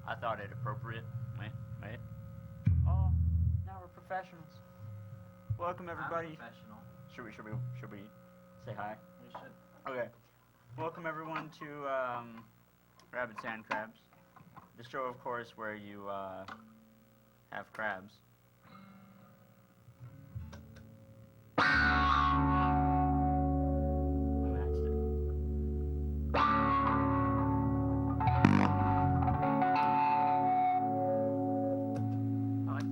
I thought it appropriate. Wait. Oh, now we're professionals. Welcome everybody. I'm professional. Should we say hi? We should. Okay. Welcome everyone to Rabid Sandkrabz, the show, of course, where you have crabs.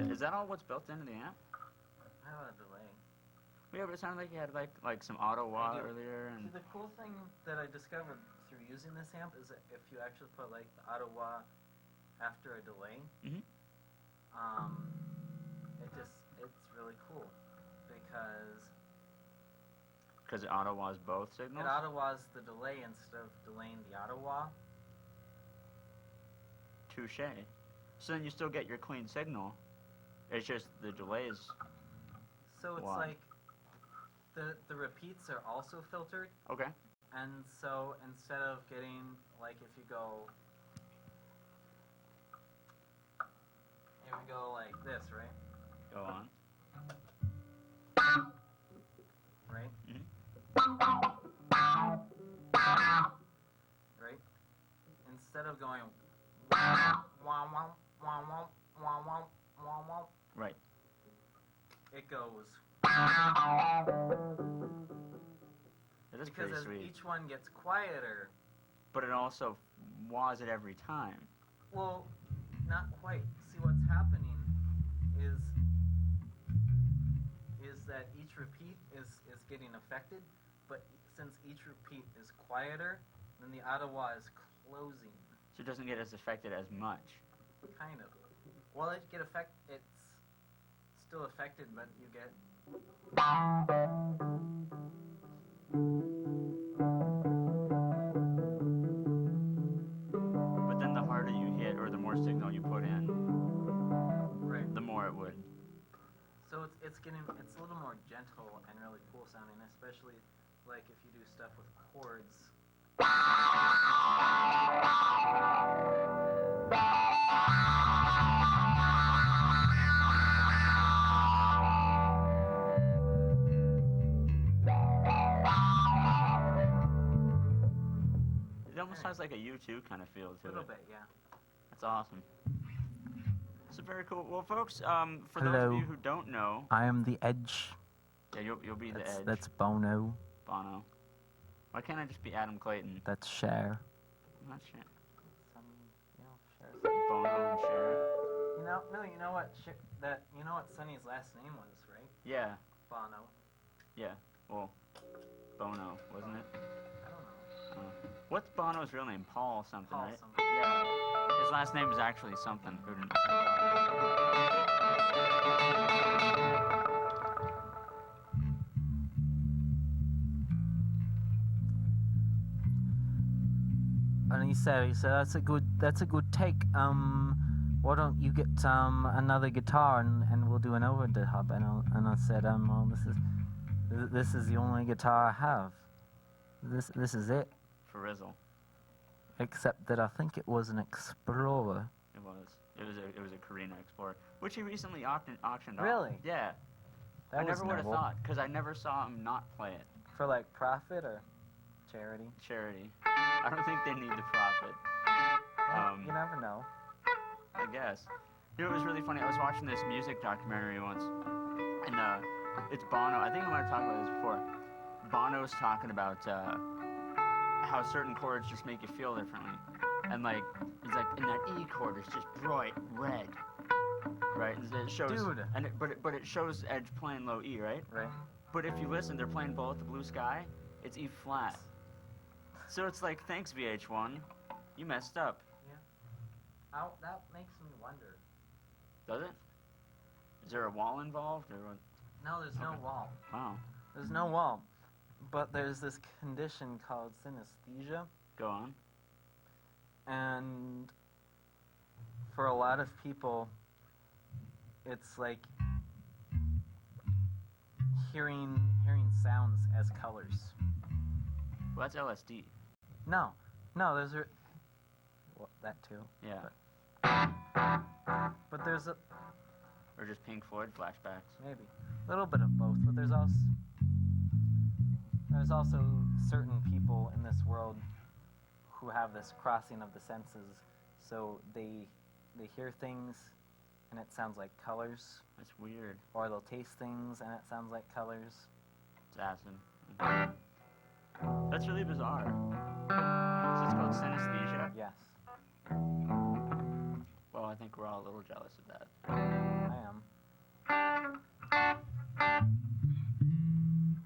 Is that all what's built into the amp? I have a delay. Yeah, but it sounded like you had like some auto wah earlier. And see, the cool thing that I discovered through using this amp is that if you actually put like the auto wah after a delay, it's really cool because it auto wahs both signals. It auto wahs the delay instead of delaying the auto wah. Touche. So then you still get your clean signal. It's just the delays. So it's like the repeats are also filtered. Okay. And so instead of getting, like, if you go like this, right? Go on. Right? Right? Instead of going wah wah wah wah wah wah wah wah wah. Right. It goes. It is because pretty as sweet. each one gets quieter. But it also wahs it every time. Well, not quite. See, what's happening is that each repeat is getting affected, but since each repeat is quieter, then the auto wah is closing. So it doesn't get as affected as much. Kind of. Well, it's still affected, but you get. But then the harder you hit, or the more signal you put in, right, the more it would. So it's a little more gentle and really cool sounding, especially like if you do stuff with chords. It almost has like a U2 kind of feel to it. A little bit, yeah. That's awesome. So very cool. Well, folks, for Hello. those of you who don't know, I am the Edge. Yeah, you'll be the Edge. That's Bono. Bono. Why can't I just be Adam Clayton? That's Cher. I'm not sure. Cher's. Bono and Cher. You know what Sonny's last name was, right? Yeah. Bono. Yeah. Well, Bono, wasn't it? I don't know. What's Bono's real name? Paul something, Paul right? something. Yeah. His last name is actually something. And he said, that's a good take. Why don't you get another guitar and we'll do an overdub? And I said, well, this is the only guitar I have. This is it. For Rizzle. Except that I think it was an Explorer. It was. It was a Carina Explorer, which he recently auctioned off. Really? Yeah. I never would have thought, because I never saw him not play it. For like profit or charity? Charity. I don't think they need the profit. You never know. I guess. You know, it was really funny. I was watching this music documentary once, and it's Bono. I think I might have talked about this before. Bono's talking about how certain chords just make you feel differently, and like he's like, and that E chord is just bright red, right? And it shows, dude. And but it shows Edge playing low E, right? Right. But if you listen, they're playing Bullet the Blue Sky. It's E flat. So it's like, thanks VH1, you messed up. That makes me wonder. Does it? Is there a wall involved, or what? No, there's no wall. Wow. There's no wall. But there's this condition called synesthesia. Go on. And for a lot of people, it's like hearing sounds as colors. Well, that's LSD. No, those are... Well, that too. Yeah. But there's a Or just Pink Floyd flashbacks? maybe a little bit of both. But there's also certain people in this world who have this crossing of the senses, so they hear things and it sounds like colors, That's weird. or they'll taste things and it sounds like colors. It's acid. That's really bizarre. So it's called synesthesia? Yes, Well, I think we're all a little jealous of that. I am.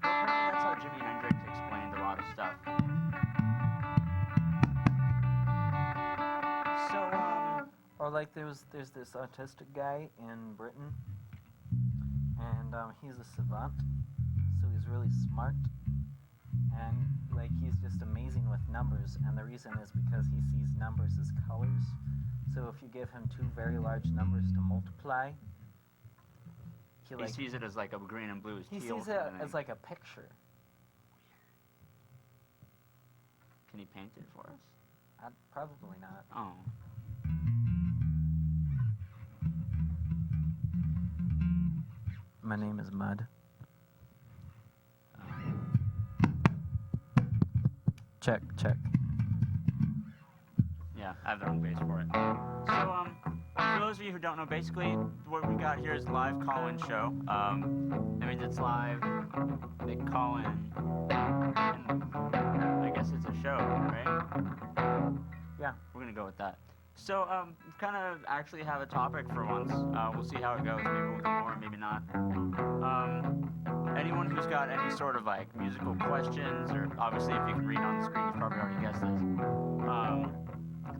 Apparently that's how Jimi Hendrix explained a lot of stuff. So, Or like there's this autistic guy in Britain, and he's a savant, so he's really smart, and like he's just amazing with numbers, and the reason is because he sees numbers as colors. So if you give him two very large numbers to multiply, he sees it as like a green and blue is he teal. sees it as like a picture. Can he paint it for us? Probably not. Oh. My name is Mud. Check. Yeah, I have the wrong base for it. So, for those of you who don't know, basically what we got here is a live call-in show. That means it's live. They call in, and I guess it's a show, right? Yeah. We're gonna go with that. So, kind of actually have a topic for once. We'll see how it goes. Maybe we'll do more, maybe not. Anyone who's got any sort of like musical questions, or obviously if you can read on the screen, you've probably already guessed this.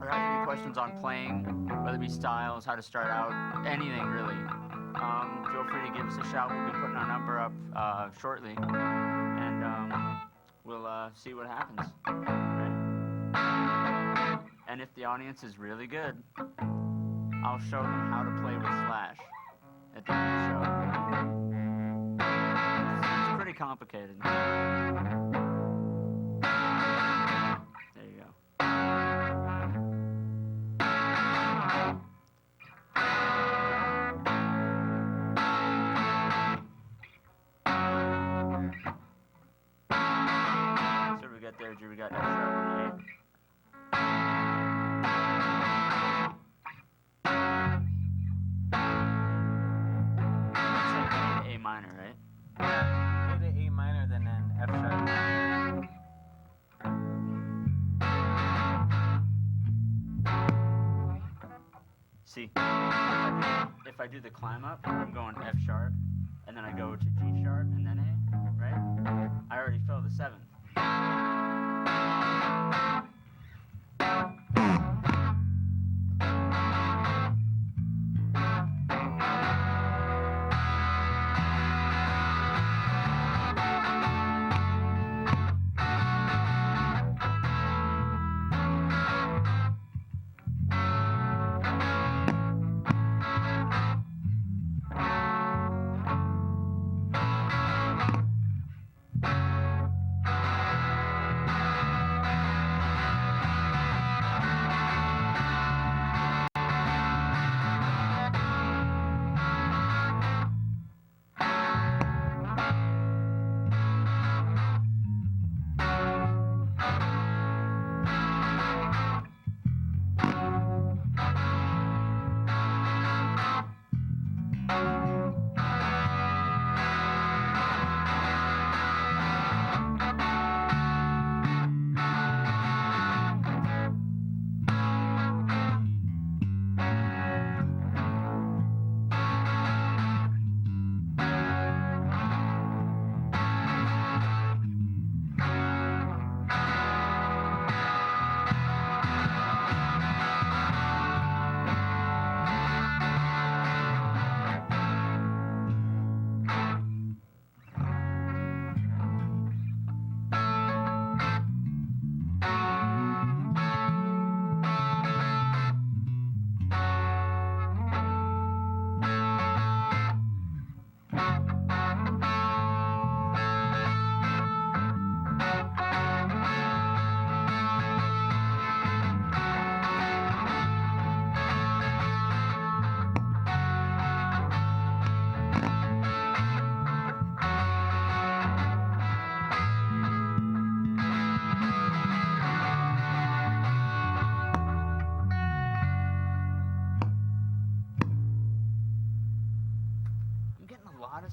Or have any questions on playing, whether it be styles, how to start out, anything really. Feel free to give us a shout. We'll be putting our number up shortly, and we'll see what happens. Right? And if the audience is really good, I'll show them how to play with Slash at the end of the show. It's pretty complicated. There you go. So we got there, G, we got F sharp and A. A minor, right? A to A minor, then an F sharp. See, if I do the climb up, I'm going F sharp, and then I go to G sharp, and then A, right? I already fell the seventh.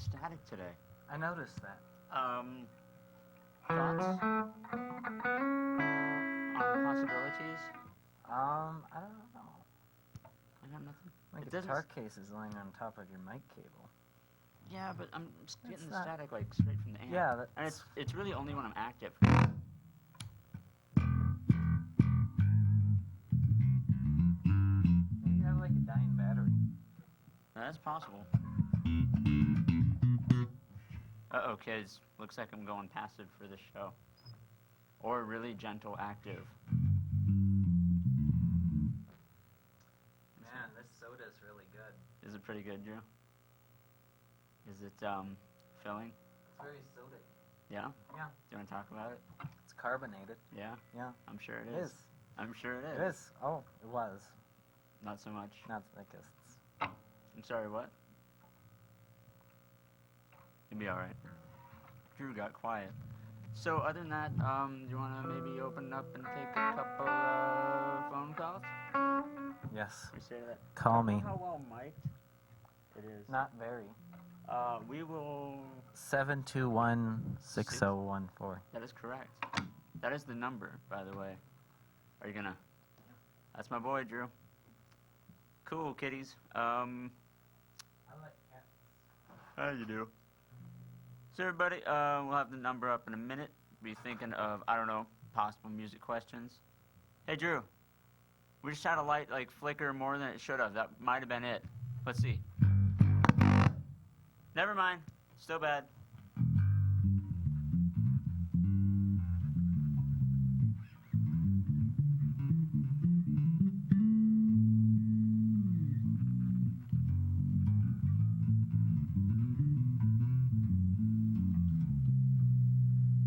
of static today. I noticed that. Thoughts on possibilities? I don't know. I got nothing. My It doesn't guitar case is laying on top of your mic cable. Yeah, but I'm just getting It's the not- static like straight from the amp. Yeah, that's... And it's really only when I'm active. Maybe you have like a dying battery. That's possible. Uh-oh, kids. Looks like I'm going passive for this show. Or really gentle active. Man, this soda's really good. Is it pretty good, Drew? Is it, filling? It's very sodic. Yeah? Yeah. Do you want to talk about it? It's carbonated. Yeah? Yeah. I'm sure It it is. I'm sure it is. It is. Oh, it was. Not so much. Not like it's... I'm sorry, what? You'll be alright. Drew got quiet. So, other than that, you want to maybe open up and take a couple phone calls? Yes. You say that? Call me. How well mic'd it is. Not very. We will... 721-6014. That is correct. That is the number, by the way. Are you gonna... That's my boy, Drew. Cool, kitties. I like cats. How you do? So everybody, we'll have the number up in a minute. Be thinking of, I don't know, possible music questions. Hey, Drew. We just had a light, like, flicker more than it should have. That might have been it. Let's see. Never mind. Still bad.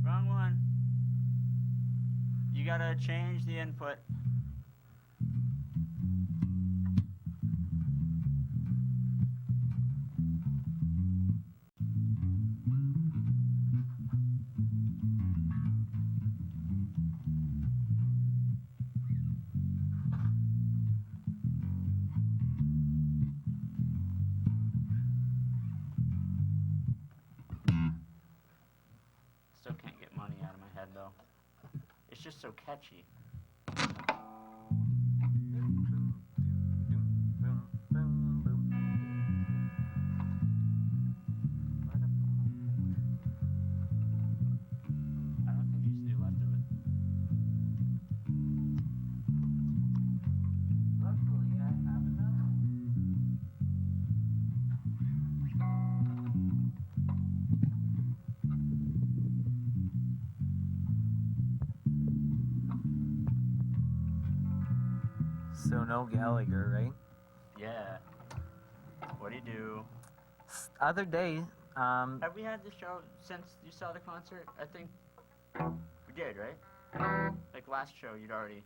Wrong one. You gotta change the input. Still can't get money out of my head though. It's just so catchy. I don't think you see left of it. Luckily, I have enough. So no Gallagher, right? Yeah. What do you do? Other day, Have we had the show since you saw the concert? I think we did, right? Like last show, you'd already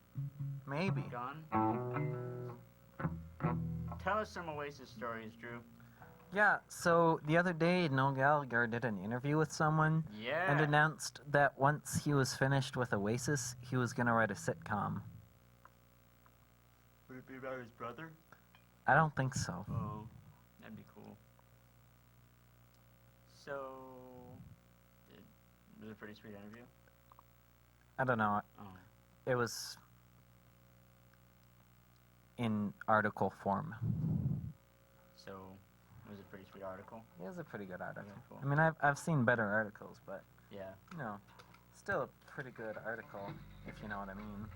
maybe. gone. Tell us some Oasis stories, Drew. Yeah, so the other day, Noel Gallagher did an interview with someone Yeah. and announced that once he was finished with Oasis, he was going to write a sitcom. Would it be about his brother? I don't think so. Oh, that'd be cool. So, it was a pretty sweet interview. I don't know. Oh, It was in article form. so it was a pretty sweet article. It was a pretty good article. Yeah, cool. I mean, I've seen better articles, but, Yeah. you know, still a pretty good article, if you know what I mean.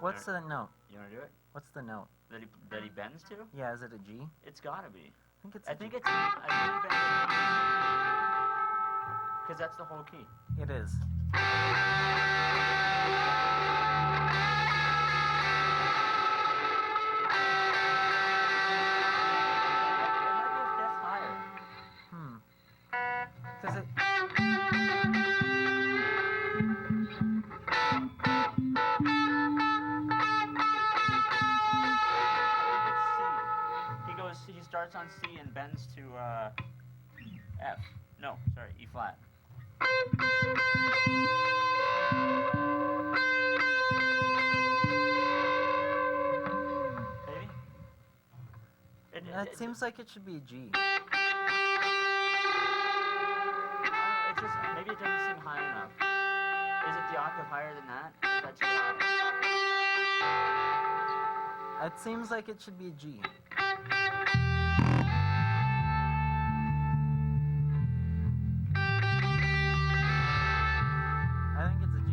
What's the note? You wanna do it? What's the note? That he bends to? Yeah, is it a G? It's gotta be. I think it's I a think G. it's. I think he bends because that's the whole key. It is. It might be a fifth higher. Does it... It's C. He starts on C and bends to F. No, sorry, E flat. seems like it should be a G. It just maybe it doesn't seem high enough. Is it the octave higher than that? Is that too high? It seems like it should be a G. I think it's a G.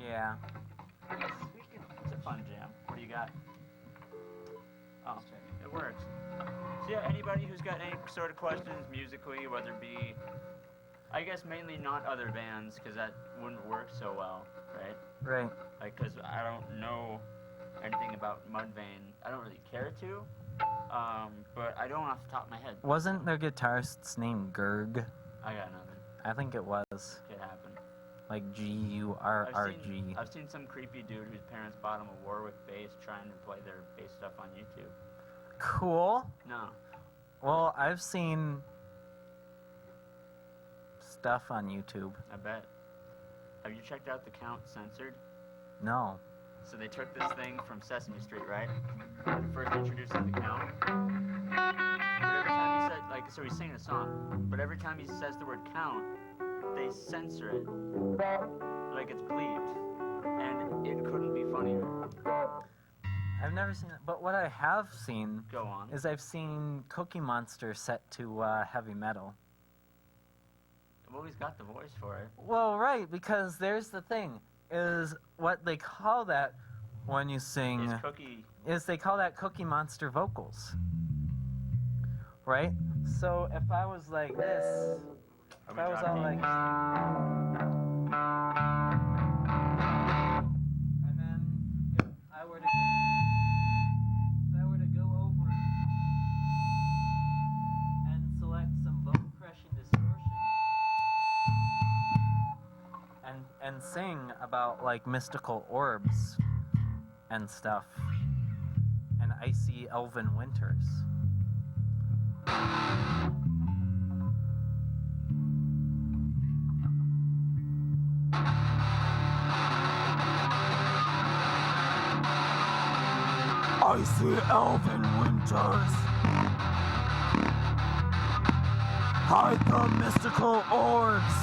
Yeah. It's a fun jam. What do you got? Oh, it works. So yeah, anybody who's got any sort of questions musically, whether it be, I guess mainly not other bands, because that wouldn't work so well, right? Right. Like, because I don't know anything about Mudvayne. I don't really care to, but I don't off the top of my head. Wasn't their guitarist's name Gerg? I got nothing. I think it was. Could happen. Like G-U-R-R-G. I've seen some creepy dude whose parents bought him a Warwick bass trying to play their bass stuff on YouTube. Cool. No. Well, I've seen stuff on YouTube. I bet. Have you checked out The Count Censored? No. So they took this thing from Sesame Street, right? When they first introduced The Count. But every time he said, like, so he's singing a song, but every time he says the word count, they censor it. Like it's bleeped. And it couldn't be funnier. I've never seen it, but what I have seen Go on. is I've seen Cookie Monster set to heavy metal. Well, he's got the voice for it. Well, right, because there's the thing, is what they call that when you sing, His cookie. is they call that Cookie Monster vocals. Right? So if I was like this, if I was all like, and then if I were to go over and select some bone crushing distortion and sing about like mystical orbs and stuff and icy elven winters. Icy elven winters hide the mystical orbs.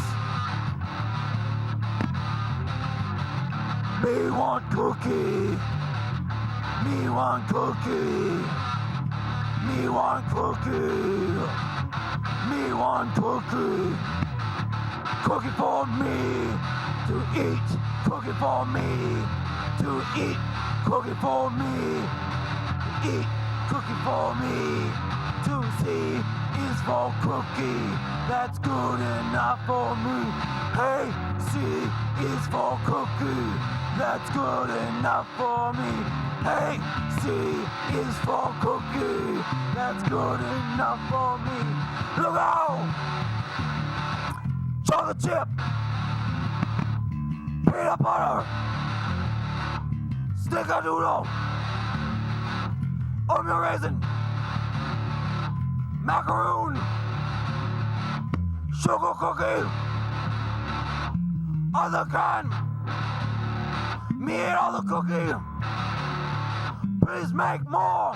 Me want cookie. Me want cookie. Me want cookie. Me want cookie. Cookie for me to eat. Cookie for me to eat. Cookie for me. Eat. Cookie for me to see is for cookie. That's good enough for me. Hey, C is for cookie. That's good enough for me. Hey, C is for cookie. That's good enough for me. Look out! Chocolate chip. Peanut butter. Snickerdoodle. Oatmeal raisin. Macaroon. Sugar cookie. Other kind. Me eat all the cookie. Please make more.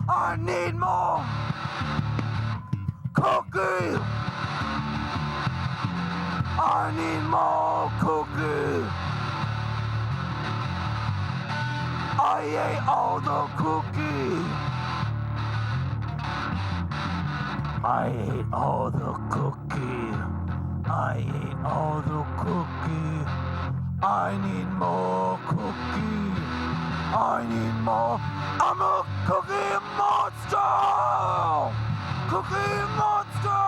I need more. Cookie. I need more cookie. I ate all the cookie. I ate all the cookie. I ate all the cookie. I need more cookie. I need more. I'm a cookie monster. Cookie monster.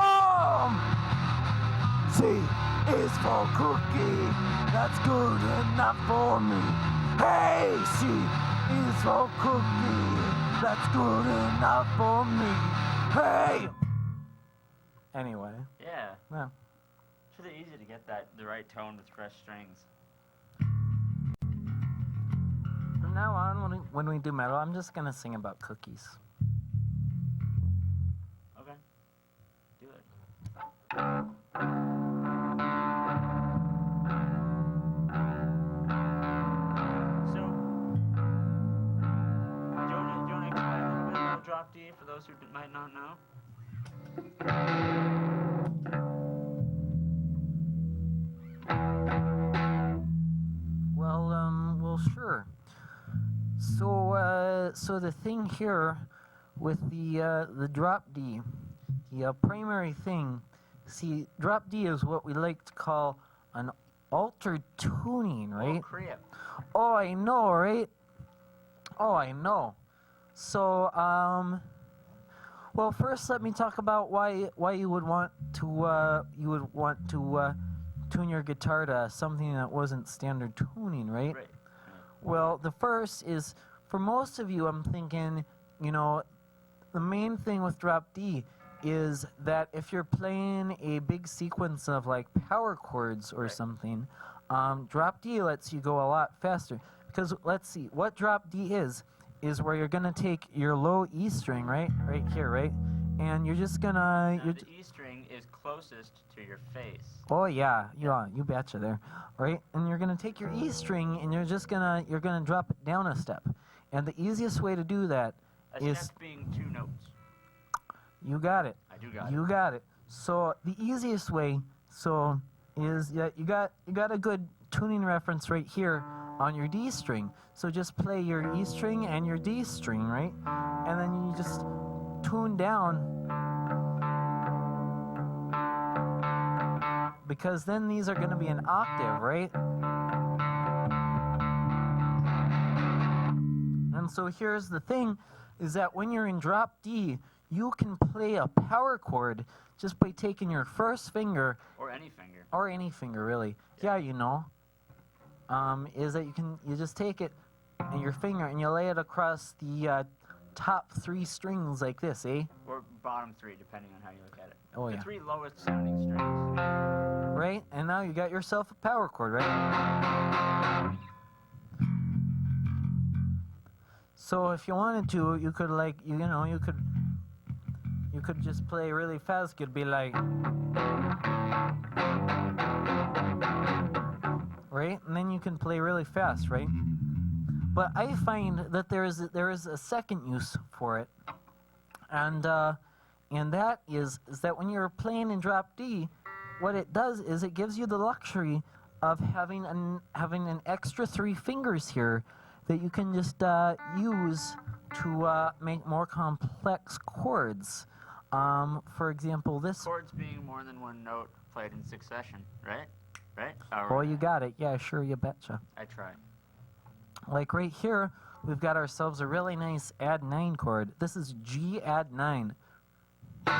C is for cookie. That's good enough for me. Hey, C is for cookie. That's good enough for me. Hey. Anyway. Yeah. Yeah. really easy to get the right tone with fresh strings. From now on, when we do metal, I'm just gonna sing about cookies. Okay. Do it. So, do you want to explain a little bit about drop D for those who might not know? Well, sure. So the thing here with the drop D, the primary thing, see, drop D is what we like to call an altered tuning, right? Oh, crap. Oh, I know, right? Oh, I know. So, well, first let me talk about why you would want to tune your guitar to something that wasn't standard tuning, right? Right. Well, the first is, for most of you, I'm thinking, the main thing with drop D is that if you're playing a big sequence of like power chords or something, drop D lets you go a lot faster. Because let's see, what drop D is where you're gonna take your low E string, right here, right, and you're just gonna. Now, the E string is closest to your face. Oh yeah, you betcha there, right? And you're gonna take your E string and you're gonna drop it down a step, and the easiest way to do that A step being 2 notes. You got it. I do got You it. got it. So the easiest way, is you got a good tuning reference right here on your D string. So just play your E string and your D string, right? And then you just tune down, because then these are going to be an octave, right? And so here's the thing, is that when you're in drop D, you can play a power chord just by taking your first finger, Or any finger. or any finger really. Yeah, is that you just take it and your finger and you lay it across the top 3 strings like this, eh? Or bottom 3, depending on how you look at it. Oh The yeah. 3 lowest sounding strings. Right? And now you got yourself a power chord, right? So if you wanted to, you could you could just play really fast. Could be like, right? And then you can play really fast, right? But I find that there is a second use for it, and that is that when you're playing in drop D, what it does is it gives you the luxury of having an extra 3 fingers here that you can just use to make more complex chords. For example, this. Chords being more than 1 note played in succession, right? Right? Oh, you got it. Yeah, sure, you betcha. I tried. Like right here, we've got ourselves a really nice add 9 chord. This is G add 9. Wait.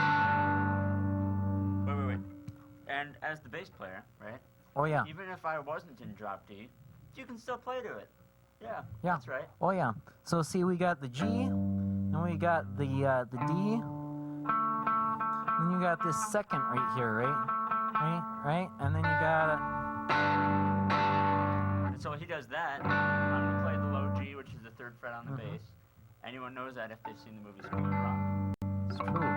And as the bass player, right? Oh yeah. Even if I wasn't in drop D, you can still play to it. Yeah. Yeah. That's right. Oh yeah. So see, we got the G, and we got the D, and you got this second right here, right, and then you got And so he does that. I'm gonna play the low G, which is the 3rd fret on the bass. Anyone knows that if they've seen the movie School of Rock. It's true.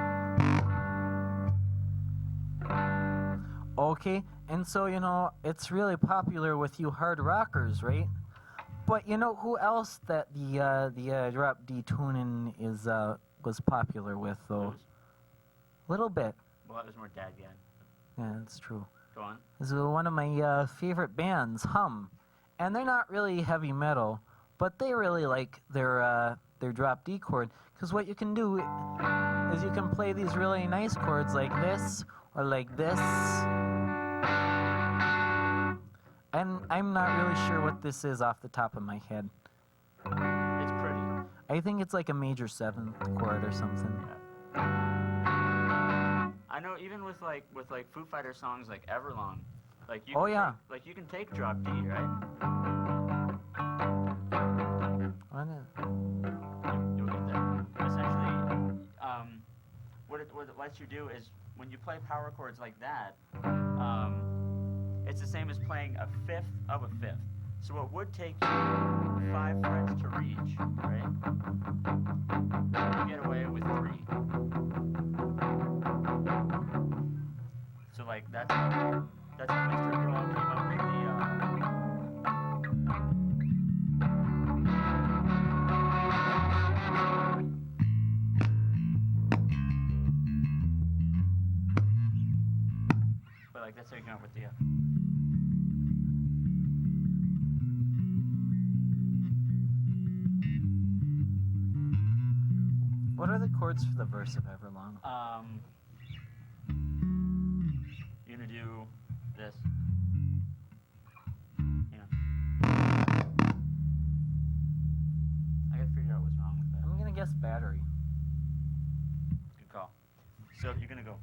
Okay, and so it's really popular with you hard rockers, right? But you know who else that the drop D tuning was popular with though? Little bit. Well, that was more dad guy. Yeah, that's true. Go on. This is one of my favorite bands, Hum, and they're not really heavy metal, but they really like their drop D chord, because what you can do is you can play these really nice chords like this or like this. And I'm not really sure what this is off the top of my head. It's pretty. I think it's like a major 7th chord or something. I know even with Foo Fighter songs like Everlong, like you. Oh, can yeah. You can take drop D, right? You'll get there. Essentially, what it lets you do is when you play power chords like that, it's the same as playing a fifth of a fifth. So it would take you 5 frets to reach, right? You get away with 3. So like that's how Mr. Girl came up with the but like that's how you come up with the What are the chords for the verse of Everlong? You're gonna do this. Yeah. I gotta figure out what's wrong with that. I'm gonna guess battery. Good call. So you're gonna go.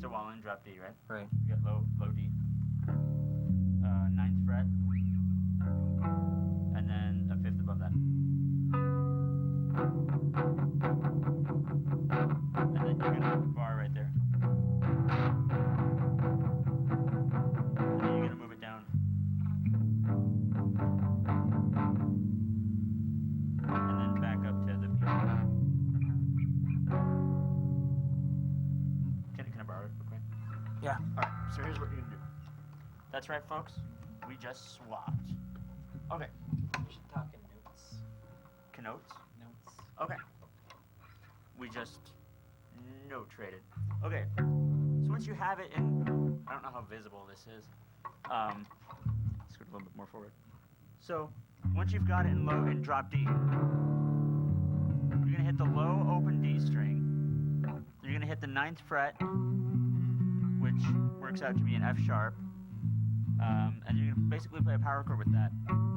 So while in drop D, right? Right. You got low D. 9th fret. And then a 5th above that. And then you're gonna bar right there. And then you're gonna move it down. And then back up to the B. Can I borrow it real quick? Yeah. Alright, so here's what you're gonna do. That's right, folks. We just swapped. Okay. We should talk in notes. Connotes? Notes. Okay. We just note traded. Okay. So once you have it in, I don't know how visible this is. Scoot a little bit more forward. So once you've got it in low and drop D, you're gonna hit the low open D string. You're gonna hit the 9th fret, which works out to be an F sharp. And you're gonna basically play a power chord with that.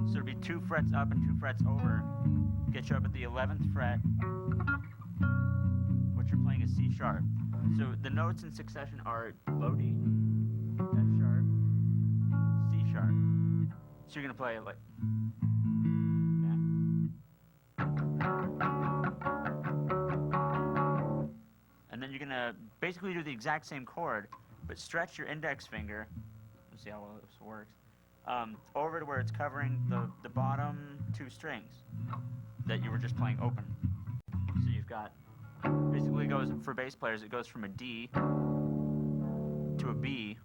So it'll be 2 frets up and 2 frets over. Get you up at the 11th fret, which you're playing a C sharp. So the notes in succession are low D, F sharp, C sharp. So you're gonna play it like. Yeah. And then you're gonna basically do the exact same chord, but stretch your index finger. Let's see how well this works. Over to where it's covering the bottom 2 strings that you were just playing open. So you've got, basically goes, for bass players, it goes from a D to a B,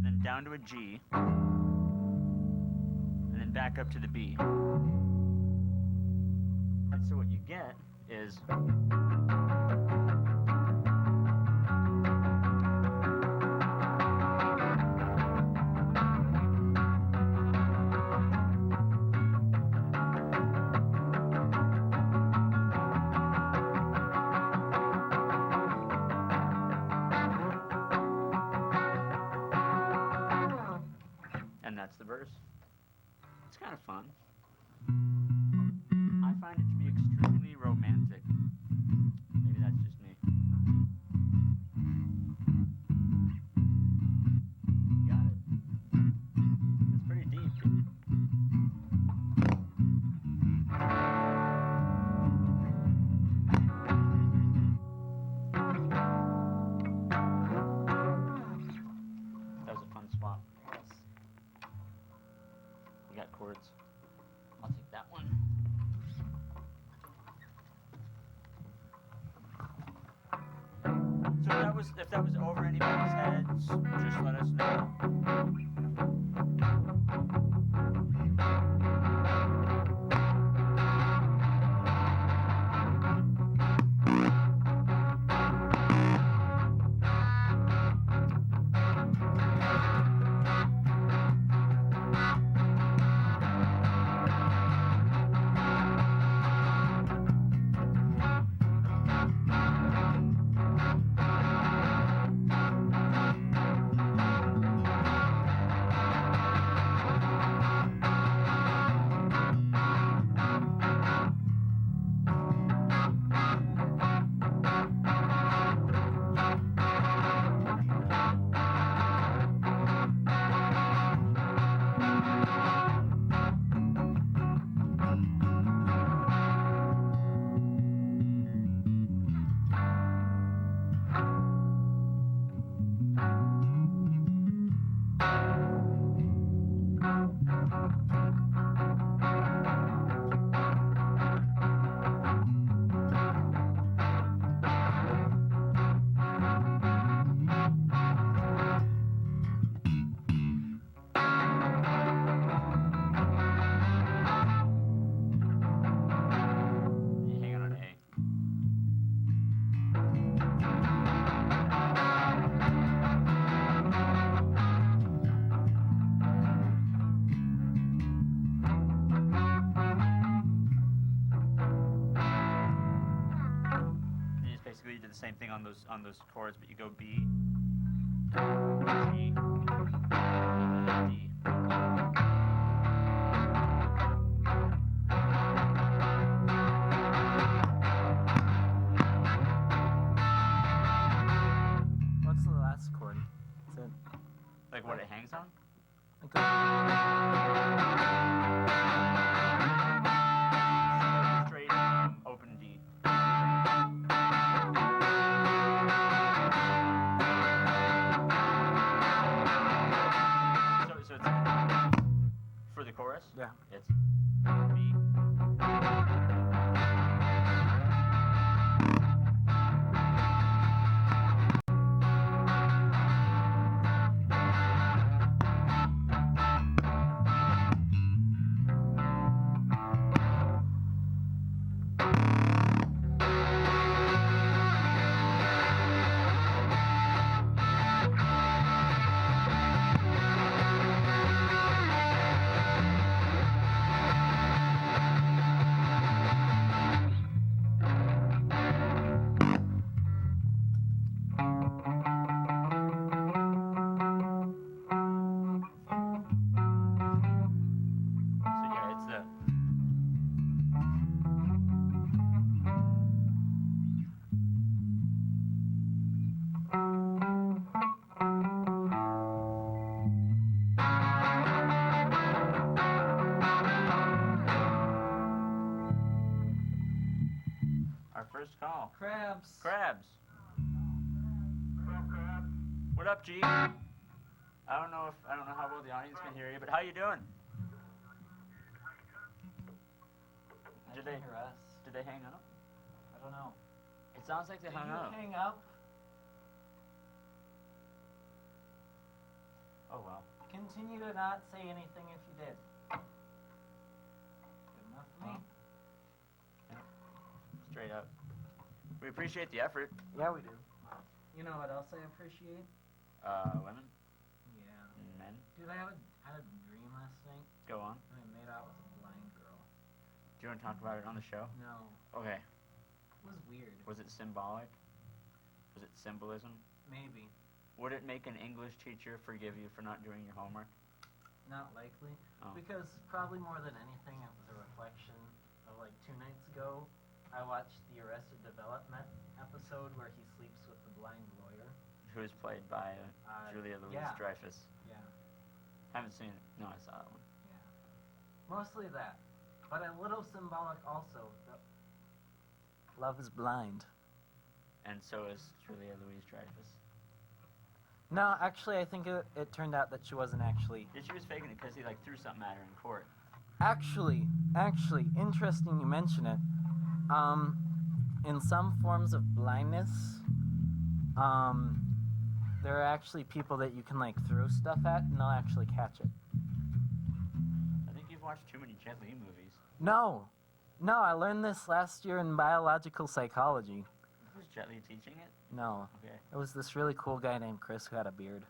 then down to a G, and then back up to the B. And so what you get is the verse. It's kind of fun. I find it to be extremely romantic. Maybe that's just me. Got it. It's pretty deep. That was a fun swap. Got chords. I'll take that one. So if that was over anybody's heads, just let us know. same thing on those chords, but you go B, G, D. What's the last chord? Is it Like what it hangs on? like a, Straight open D. So it's for the chorus. yeah. It's B. So yeah, it's the. Our first call. Crabs. Crabs. What up, G? I don't know how well the audience can hear you, but how you doing? Did they hear us? Did they hang up? I don't know. It sounds like they hung up. Hang up? Oh well. Continue to not say anything if you did. Good enough for me. Straight up. We appreciate the effort. Yeah, we do. You know what else I appreciate? Women, Yeah. men. Dude, I had a dream last night. Go on. And I made out with a blind girl. Do you want to talk about it on the show? No. Okay. It was weird. Was it symbolic? Was it symbolism? Maybe. Would it make an English teacher forgive you for not doing your homework? Not likely. Oh. Because probably more than anything, it was a reflection of like 2 nights ago. I watched the Arrested Development episode where he sleeps with the blind lawyer. Who is played by Julia yeah. Louis-Dreyfus. Yeah. Haven't seen it. No, I saw that one. Yeah. Mostly that. But a little symbolic also. Love is blind. And so is Julia Louis-Dreyfus. No, actually, I think it turned out that she wasn't actually. Yeah, she was faking it because he like threw something at her in court. Actually, interesting you mention it. In some forms of blindness, there are actually people that you can like throw stuff at and they'll actually catch it. I think you've watched too many Jet Li movies. No, I learned this last year in biological psychology. Was Jet Li teaching it? No, Okay. it was this really cool guy named Chris who had a beard.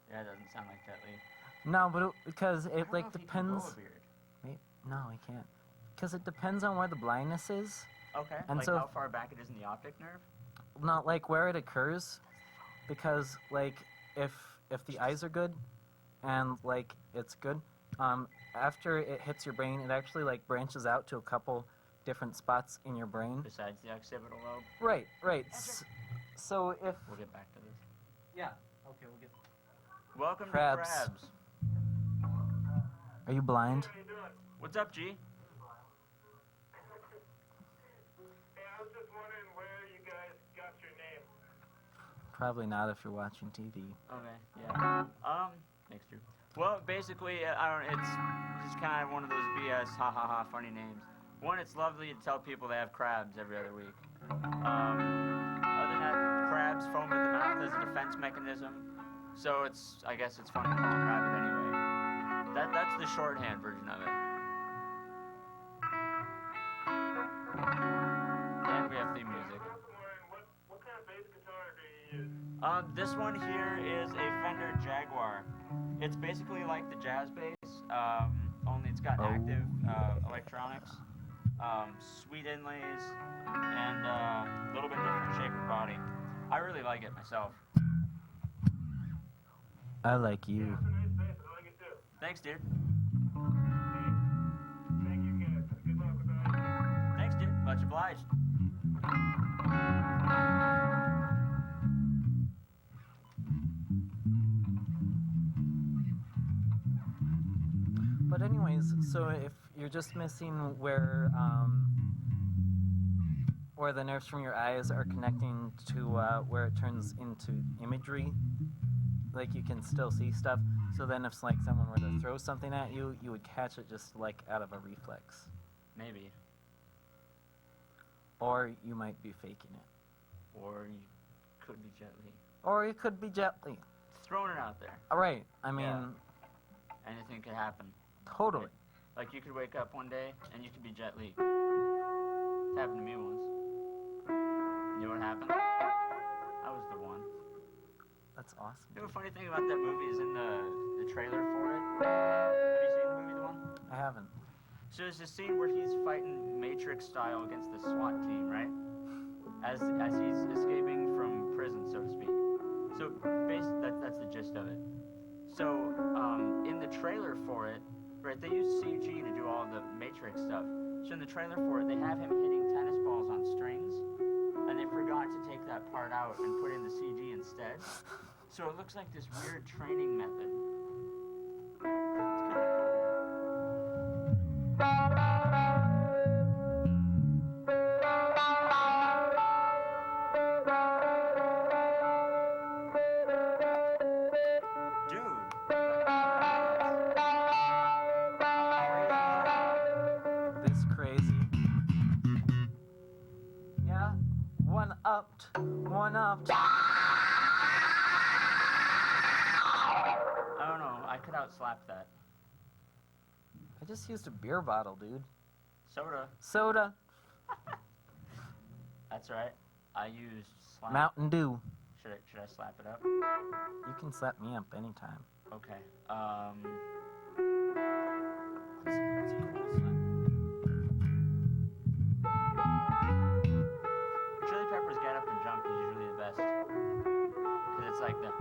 Yeah, it doesn't sound like Jet Li. No, but because I it don't like know if he can grow depends. a beard. No, he can't. Because it depends on where the blindness is. Okay. And like so- how far back it is in the optic nerve? Not like where it occurs, because like if the eyes are good, and like it's good, after it hits your brain, it actually like branches out to a couple different spots in your brain. Besides the occipital lobe? Right. So if We'll get back to this. Yeah. Okay, we'll get. Welcome Crabs. to Crabs. are you blind? What's up, G? Hey, I was just wondering where you guys got your name. Probably not if you're watching TV. Okay, yeah. Next year. Well, basically, it's just kind of one of those BS, ha ha ha, funny names. One, it's lovely to tell people they have crabs every other week. Other than that, crabs foam at the mouth as a defense mechanism. So I guess it's fun to call them Rabid anyway. That's the shorthand version of it. And we have theme music. I was wondering what kind of bass guitar do you use? This one here is a Fender Jaguar. It's basically like the jazz bass, only it's got active electronics. sweet inlays, and a little bit different shape of body. I really like it myself. I like you. Yeah, it's a nice bass. I like it too. Thanks, dude. Thank you guys. Good luck with that. Thanks, dude. Much obliged. But anyways, so if you're just missing where the nerves from your eyes are connecting to where it turns into imagery, like you can still see stuff. So then if like someone were to throw something at you, you would catch it just like out of a reflex. Maybe. Or you might be faking it. Or you could be Jet Li. Or you could be Jet Li. Throwing it out there. All right. I mean, Yeah. Anything could happen. totally. Like you could wake up one day and you could be Jet Li. It happened to me once. You know what happened? I was the one. That's awesome. You know, a funny thing about that movie is in the trailer for it. Have you seen the movie, the one? I haven't. So there's this scene where he's fighting Matrix style against the SWAT team, right? As he's escaping from prison, so to speak. So that's the gist of it. So in the trailer for it, right, they use CG to do all the Matrix stuff. So in the trailer for it, they have him hitting tennis balls on strings, and they forgot to take that part out and put in the CG instead. So it looks like this weird training method. It's kind of cool. Dude. This crazy. Yeah. One upped. One upped. I don't know. I could outslap that. I just used a beer bottle, dude. Soda. Soda. That's right. I used slap. Mountain Dew. Should I slap it up? You can slap me up anytime. Okay. What's a cool slap? Chili Peppers Get Up and Jump is usually the best. Because it's like the...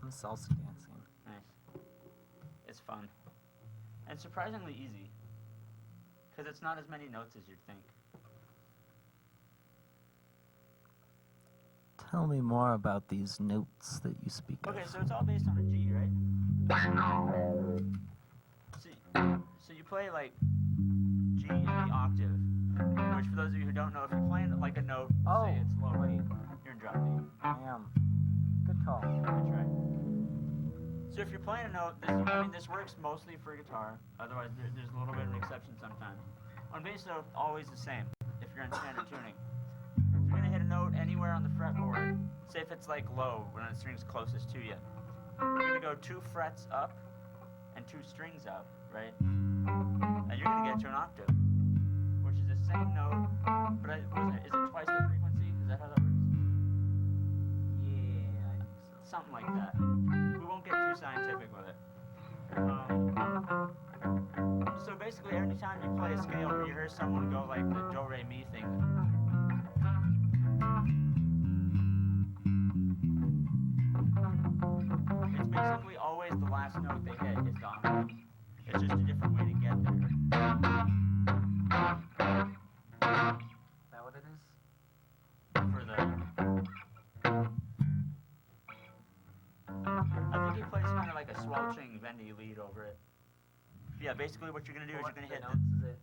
I'm salsa dancing. Nice. It's fun. And surprisingly easy. Because it's not as many notes as you'd think. Tell me more about these notes that you speak Okay, of. so it's all based on a G, right? So you play like G in the octave, which for those of you who don't know, if you're playing like a note, Oh, say it's low, wait. you're in drop D. I am. Good call. That's right. So if you're playing a note, this works mostly for guitar. Otherwise, there's a little bit of an exception sometimes. On bass, though, always the same. If you're in standard tuning, if you're gonna hit a note anywhere on the fretboard, say if it's like low, when the string's closest to you, you're gonna go 2 frets up and 2 strings up, right? And you're gonna get to an octave, which is the same note, but is it twice the frequency? Is that how that works? Yeah, I think so. Something like that. We won't get too scientific with it. So basically, every time you play a scale where you hear someone go like the do re mi thing, it's basically always the last note they hit is the octave. It's just a different way to get there. Is that what it is? For the, I think he plays kind of like a sweltering bendy lead over it. Yeah, basically what you're gonna do is you're gonna hit notes? Is it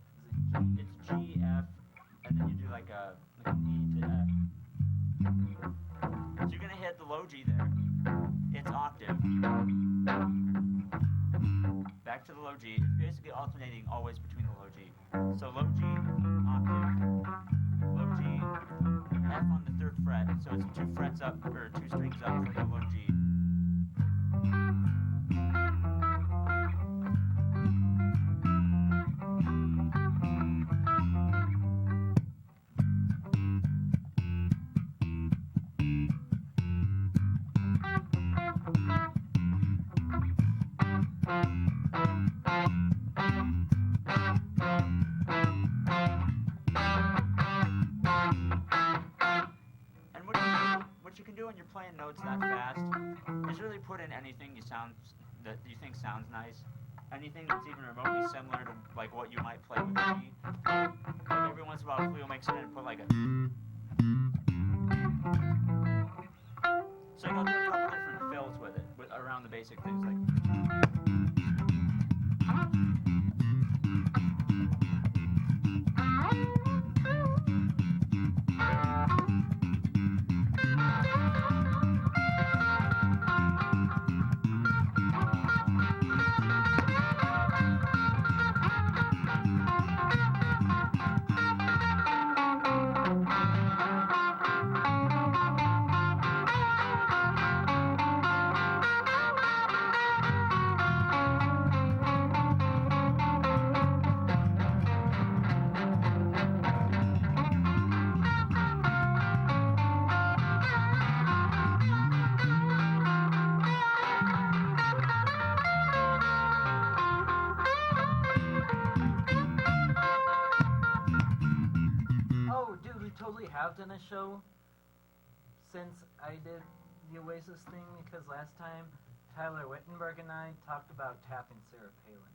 it's G, F, and then you do like a E to F. So you're gonna hit the low G there. It's octave. Back F to the low G. It's basically alternating always between the low G. So low G, octave, low G, F on the 3rd fret. So it's 2 frets up, or 2 strings up from the low G. What you can do when you're playing notes that fast is really put in anything that you think sounds nice. Anything that's even remotely similar to like what you might play with a G. Like every once in a while, Flea makes it and put like a. So you'll do a couple different fills with it, around the basic things like. Totally have done a show since I did the Oasis thing, because last time Tyler Wittenberg and I talked about tapping Sarah Palin.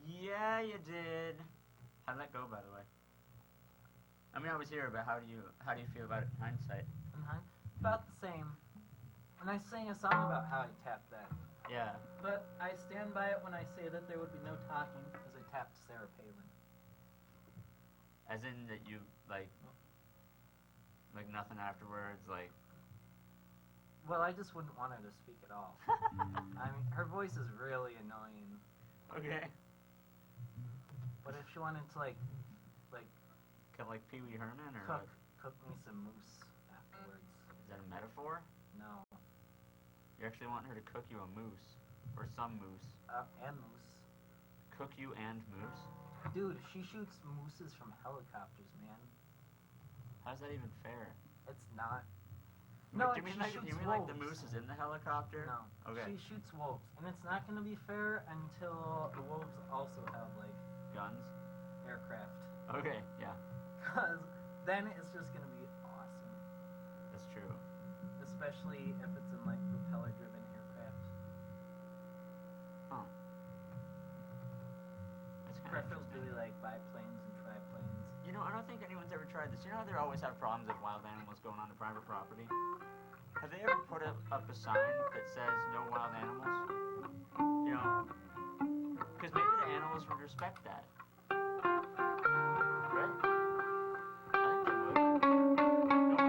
Yeah, you did. How'd that go, by the way? I mean, I was here, but how do you feel about it in hindsight? About the same. And I sang a song about how I tapped that. Yeah. But I stand by it when I say that there would be no talking, because I tapped Sarah Palin. As in that you, like nothing afterwards, like... Well, I just wouldn't want her to speak at all. I mean, her voice is really annoying. Okay. But if she wanted to, like... Kind of like Pee Wee Herman, or cook me some moose afterwards. Is that a metaphor? No. You actually want her to cook you a moose. Or some moose. And moose. Cook you and moose? Dude, she shoots mooses from helicopters, man. How's that even fair? It's not. No, Wait, do you she mean shoots like the wolves. moose is in the helicopter? No. Okay. She shoots wolves. And it's not going to be fair until the wolves also have, like... Guns? Aircraft. Okay, yeah. Because then it's just going to be awesome. That's true. Especially if it's in, like, propeller-driven aircraft. Huh. That's kind of Preferably, like, biplanes and triplanes. You know, I don't think anyone's ever tried this. You know how they always have problems with wild animals going on to private property? Have they ever put up a sign that says no wild animals? You know? Because maybe the animals would respect that. Right? I think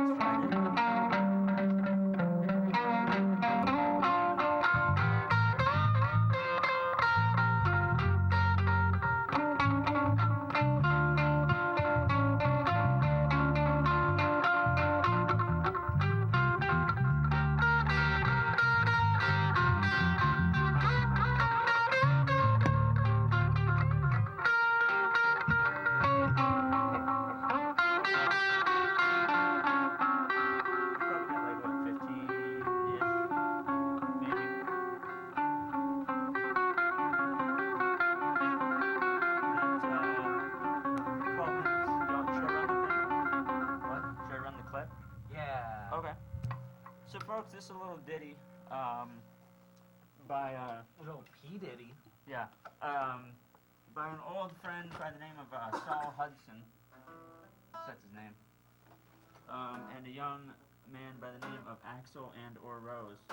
they would. No one's tried it. This is a little ditty, by, Little P. Diddy. yeah, by an old friend by the name of, Saul Hudson, that's his name, and a young man by the name of Axel and or Rose,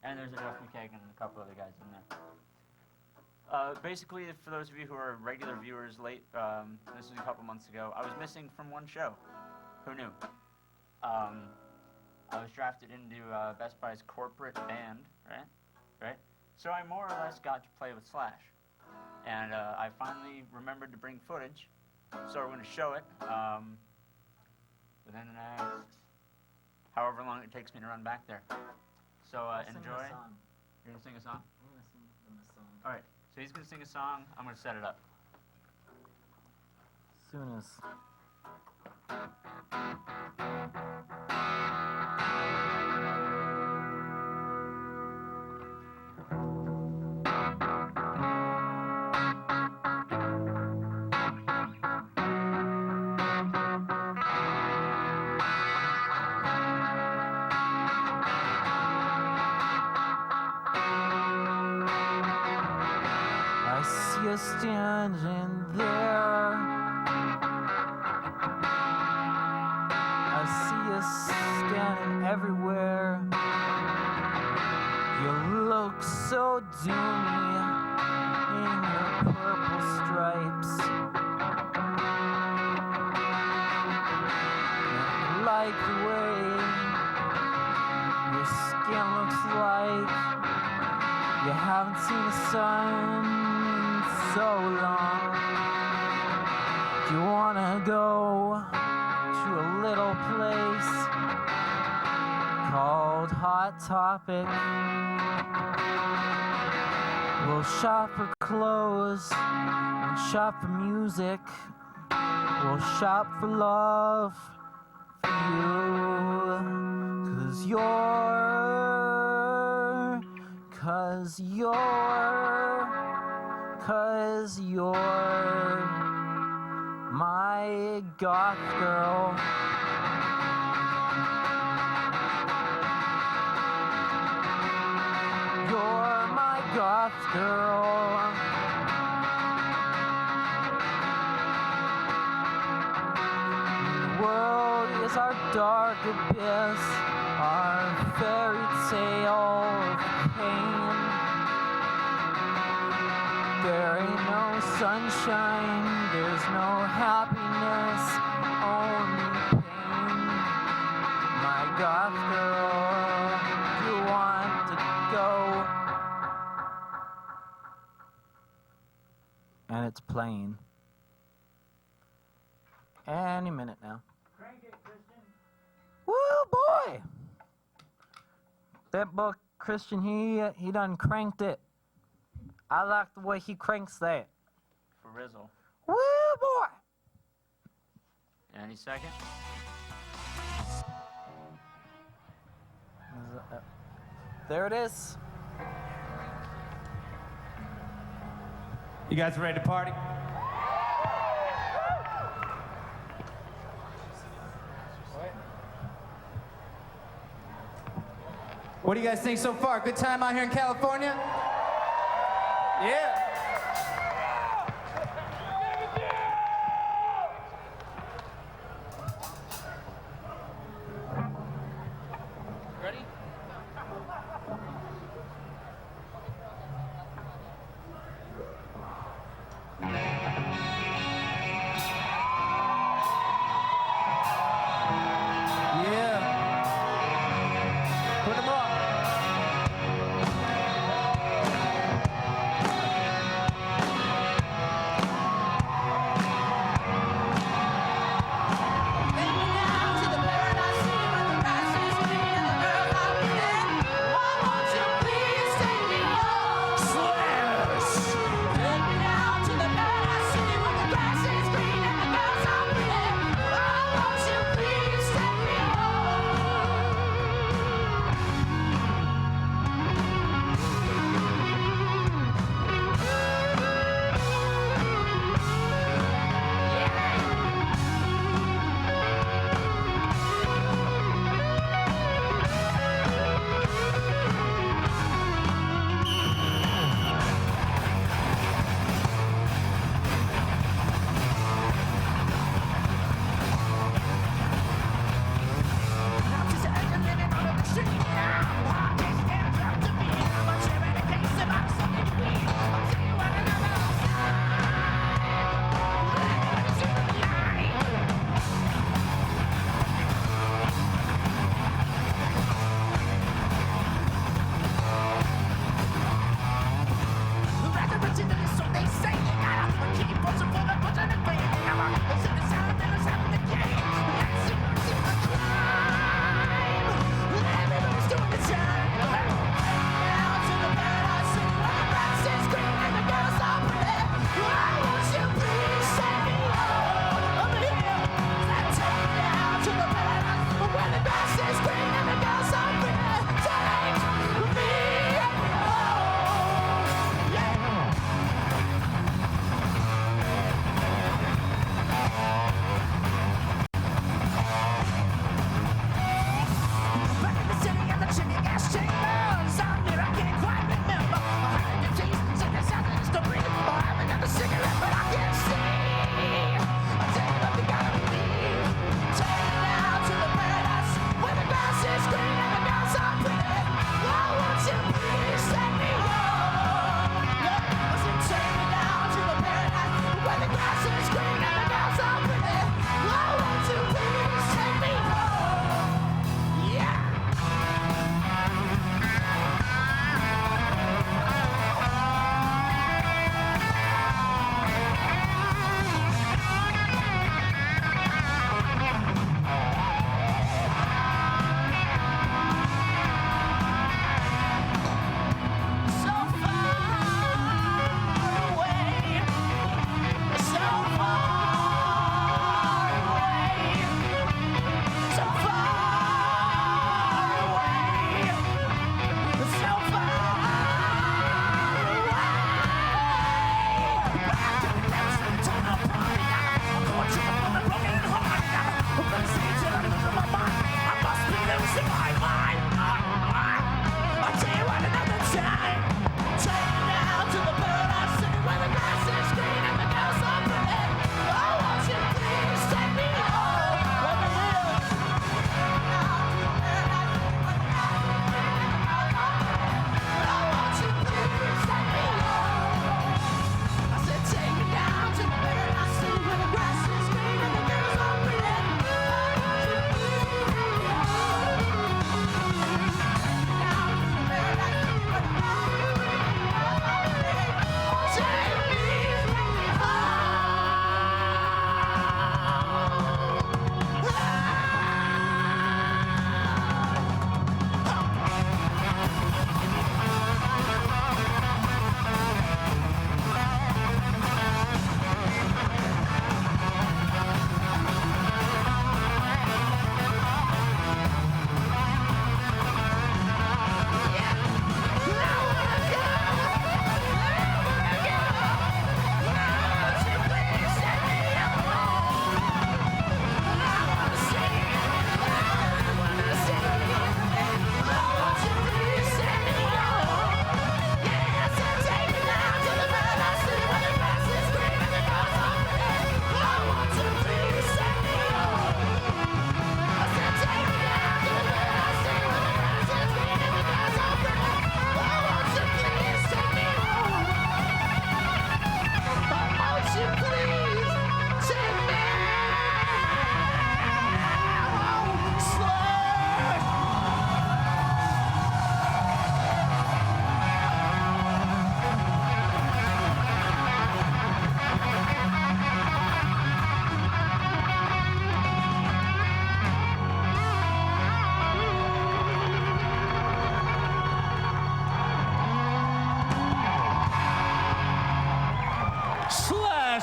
and there's a Jeff McKagan and a couple other guys in there. Basically, for those of you who are regular viewers late, this was a couple months ago, I was missing from one show. Who knew? I was drafted into Best Buy's corporate band, right? So I more or less got to play with Slash. And I finally remembered to bring footage, so we're going to show it within the next however long it takes me to run back there. So I'll sing enjoy. a song. You're going to sing a song? I'm gonna sing them a song. All right, so he's going to sing a song. I'm going to set it up. Soon as. I see you standing there. I see you standing everywhere. You look so doomy in your purple stripes. I like the way your skin looks like you haven't seen the sun in so long. Do you wanna go to a little place called Hot Topic? We'll shop for clothes and shop for music. We'll shop for love for you. Cause you're my goth girl. You're my goth girl. The world is our dark abyss, our fairy tale of pain. There ain't no sunshine, there's no happiness, only pain. My goth girl, you want to go? And it's playing. Any minute now. Crank it, Christian. Woo, boy! That boy Christian, he done cranked it. I like the way he cranks that. For Rizzle. Woo, boy! Any second? There it is. You guys ready to party? What do you guys think so far? Good time out here in California? Yeah. Ready? Yeah. Put them up.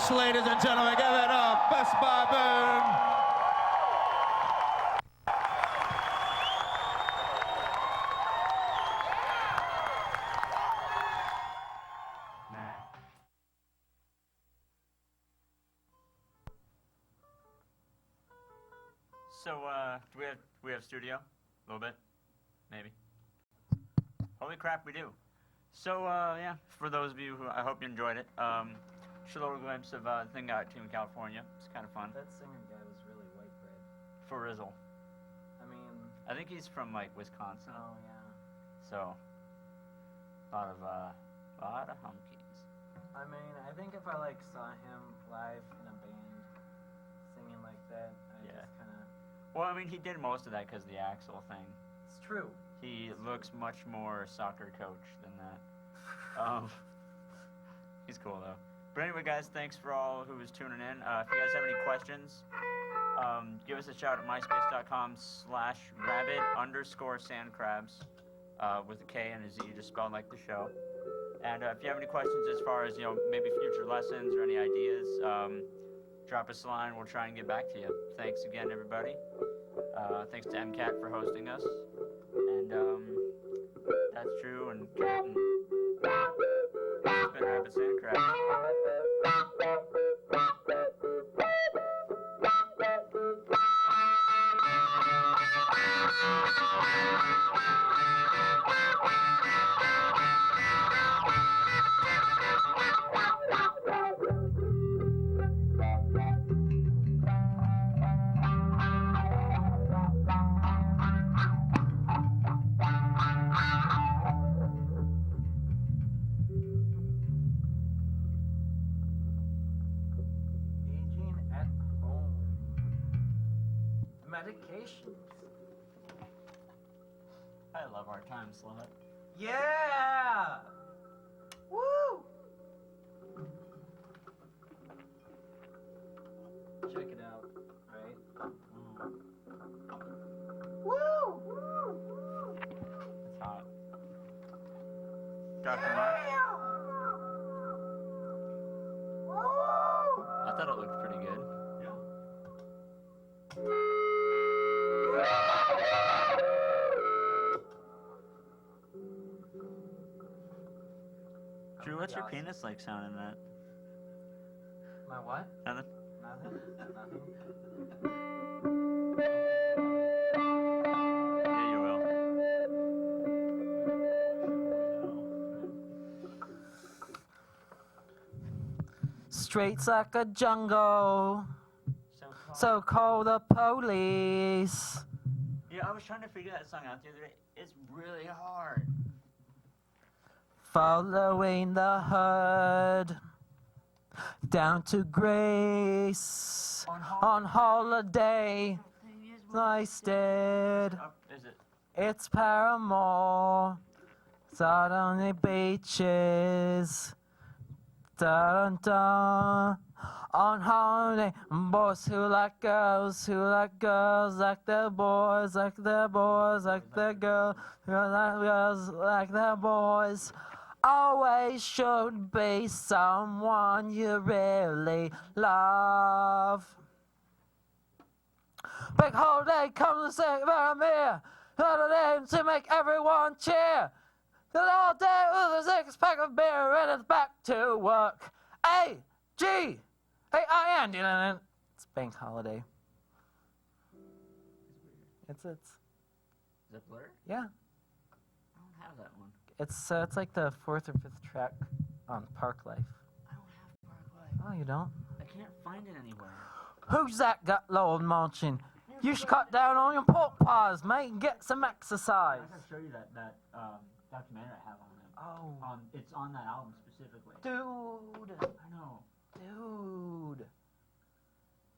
much, ladies and gentlemen. Give it up, Best Buy Boom. So, do we have studio? A little bit? Maybe. Holy crap, we do. So, yeah, for those of you who, I hope you enjoyed it. Just a little glimpse of the thing I got to in California. It's kind of fun. That singer guy was really white bread. For Rizzle. I mean, I think he's from, like, Wisconsin. oh yeah. So, a lot of humkies. I mean, I think if I like saw him live in a band singing like that, I Yeah. just kind of. Well, I mean, he did most of that because the Axel thing. It's true. He looks much more soccer coach than that. He's cool though. But anyway, guys, thanks for all who was tuning in. If you guys have any questions, give us a shout at myspace.com/rabid_Sandkrabz with a K and a Z, just spelled like the show. And if you have any questions as far as, maybe future lessons or any ideas, drop us a line. We'll try and get back to you. Thanks again, everybody. Thanks to MCAT for hosting us. And that's true. And Cat and this has been Rabid Sandkrabz. Aging at home. Medications. I love our time slot. Yeah! Woo! Check it out, right? Woo! It's hot. Dr. Mark? I thought it looked pretty good. Drew, what's your penis like sounding that? My what? Nothing? Nothing? Nothing? Yeah, you will. Streets like a jungle, so call the police. Yeah, I was trying to figure that song out the other day. It's really hard. Following the herd down to Grace on holiday. Nice dead. Is it? It's Paramore. It's out on the beaches. Dun dun. On holiday, boys who like girls like their boys, like their boys, like their girls, girls like their boys. Always should be someone you really love. Big holiday comes to say about me, holiday to make everyone cheer. Then all day with a 6-pack of beer and it's back to work. A-G. A-I-N. It's bank holiday. It's Is that Blur? yeah. I don't have that one. It's like the 4th or 5th track on Park Life. I don't have Parkway. Oh, you don't? I can't find it anywhere. Who's that got Lord munching? You should cut down on your pork pies, mate, and get some exercise. I gotta show you that documentary I have on him. Oh, It's on that album specifically. dude. I know. Dude.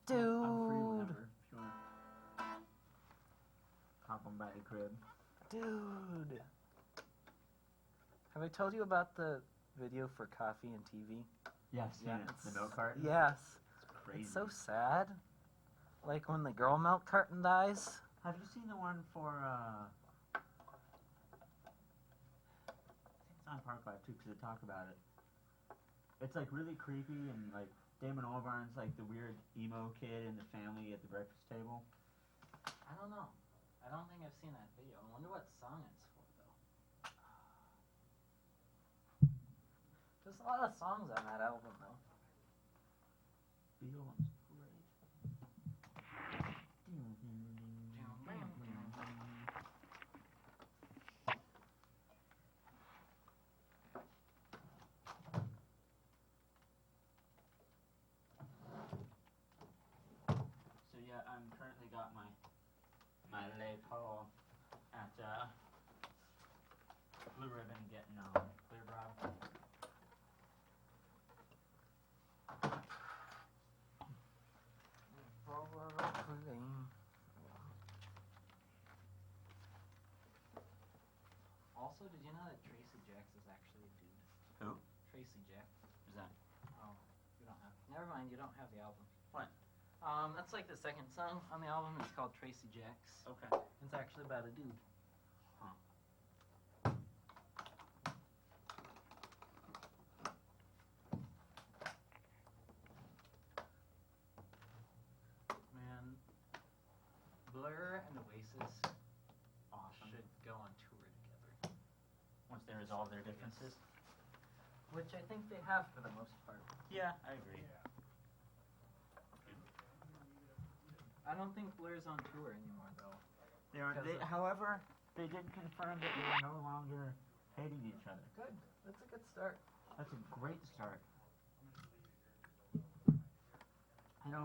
I'm free Dude. whenever. If you wanna hop on by the crib. Dude. Have I told you about the video for Coffee and TV? Yeah, I've seen it. The milk carton. Yes. It's crazy. It's so sad. Like when the girl milk carton dies. Have you seen the one for, I think it's on Park Life too, because they talk about it. It's like really creepy and like Damon Albarn's like the weird emo kid in the family at the breakfast table. I don't know. I don't think I've seen that video. I wonder what song it's for, though. There's a lot of songs on that album, though. Beyond's great. So yeah, I'm currently got my Les Paul at Blue Ribbon getting Clear Brow. Also, did you know that Tracy Jacks is actually a dude? Who? Tracy Jack. Is that? Oh, you don't have. Never mind, you don't have the album. What? That's like the second song on the album. It's called Tracy Jacks. Okay. It's actually about a dude. Huh. Man, Blur and Oasis Awesome. should go on tour together. Once they resolve their differences. Which I think they have for the most part. Yeah, I agree. I don't think Blur's on tour anymore, though. They are. Because However, they did confirm that they are no longer hating each other. Good. That's a good start. That's a great start. I know,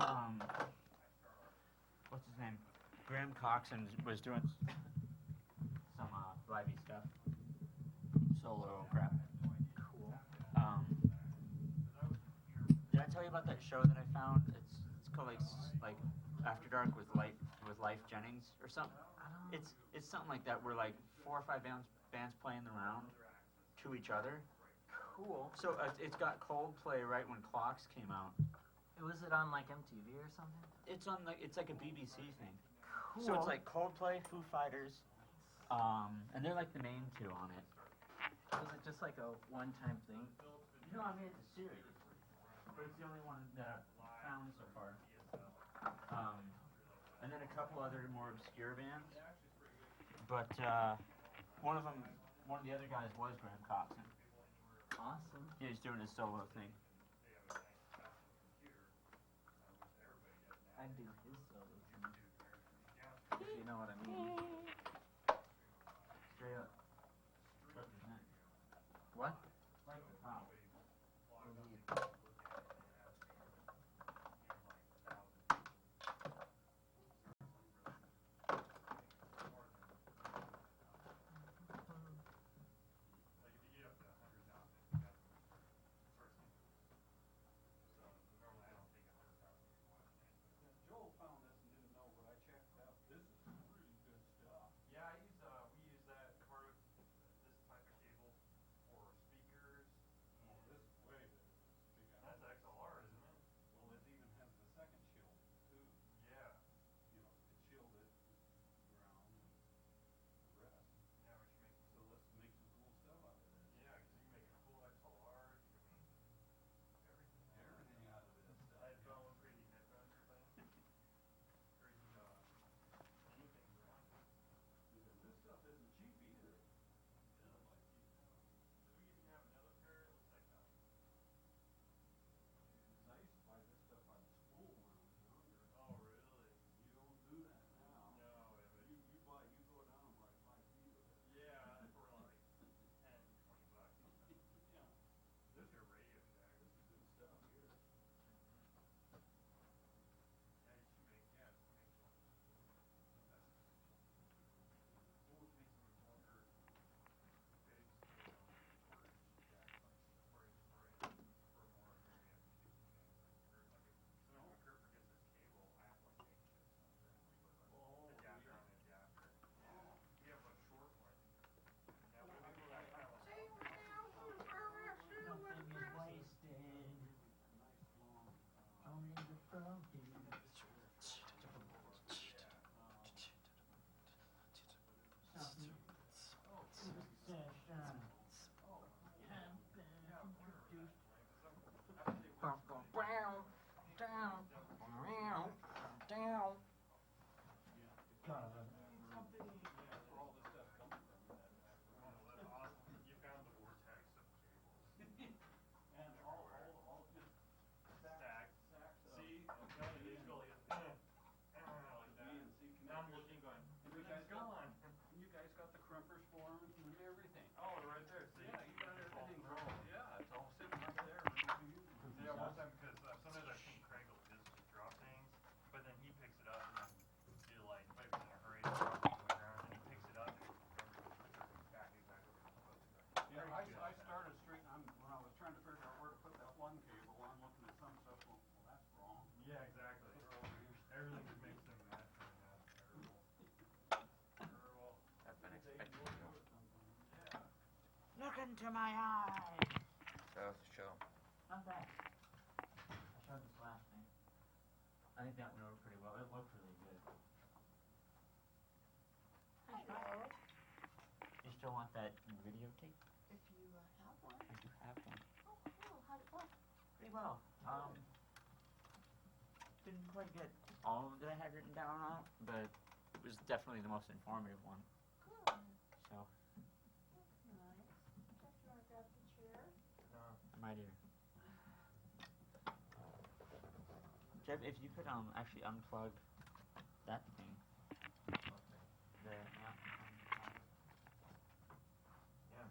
what's his name? Graham Coxon was doing some livey stuff, solo crap. Cool. Did I tell you about that show that I found? It's called like After Dark with Life Jennings or something. It's something like that where like 4 or 5 bands playing the round to each other. Cool. So it's got Coldplay right when Clocks came out. Was it on like MTV or something? It's like a BBC thing. Cool. So it's like Coldplay, Foo Fighters, and they're like the main two on it. Was it just like a one-time thing? No, I mean it's a series, but it's the only one that I've found so far. And then a couple other more obscure bands. But one of the other guys was Graham Coxon. Awesome. He was doing his solo thing. I'd do his solo thing. If you know what I mean. Straight up. Represent. What? Like the top. into my eye. That was the show. Not bad. I showed this last thing. I think that went over pretty well. It looked really good. Hello. You still want that videotape? If you have one. I do have one. Oh, cool. How'd it look? Pretty well. Didn't quite get all of that I had written down on it, but it was definitely the most informative one. Good. So, That's nice. Jeff, you want to grab the chair? I might do. Jeff, if you could actually unplug that thing. The amp. Yeah.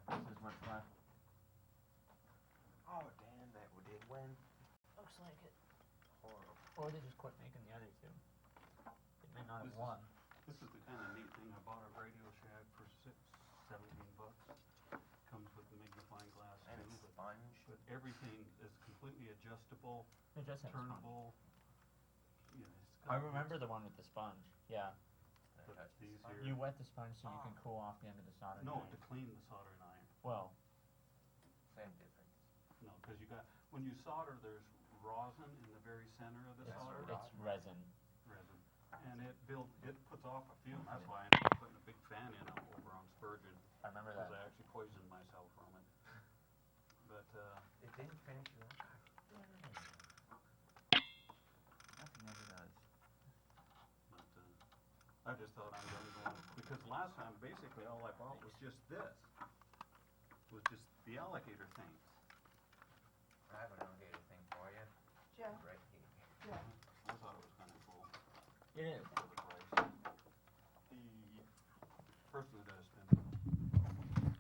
This is what's left. Oh, damn, that did win. Looks like it. Horrible. Or they just quit making the other two. They may not have This is- won. This is the kind of neat thing. I bought a Radio Shack for $17. Comes with the magnifying glass And too, it's but, sponge. but everything is completely adjustable, It just has sponge. turnable. You know, it's I got- remember the one with the sponge. Yeah. But Touch the these sponge. here- You wet the sponge so you can Oh. cool off the end of the soldering No, iron. to clean the soldering iron. Well, Same difference. No, because you got when you solder, there's rosin in the very center of the it's, solder. it's resin. Resin, and it puts off a fume. That's why I ended up putting a big fan in over on Spurgeon. I remember Because that. I actually poisoned myself from it. But It didn't finish your Nothing ever does. I just thought I'm going to go because last time basically all I bought was just this. Was just the alligator things. I have an alligator thing for you. Jeff. Right here. Jeff. I thought it was kind of cool It is. for the price. The person that does spend.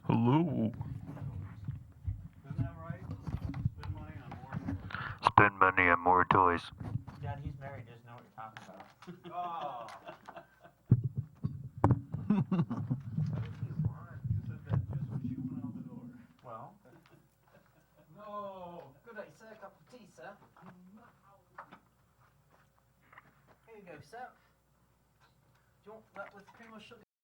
Hello. Isn't that right? Spend money on more. Spend money on more toys. Dad, he's married. He doesn't know what you're talking about. Oh. What do you want? You said that just when she went out the door. Well, No. Good day, sir. Cup of tea, sir. Here you go, sir. Do you want that with cream or sugar,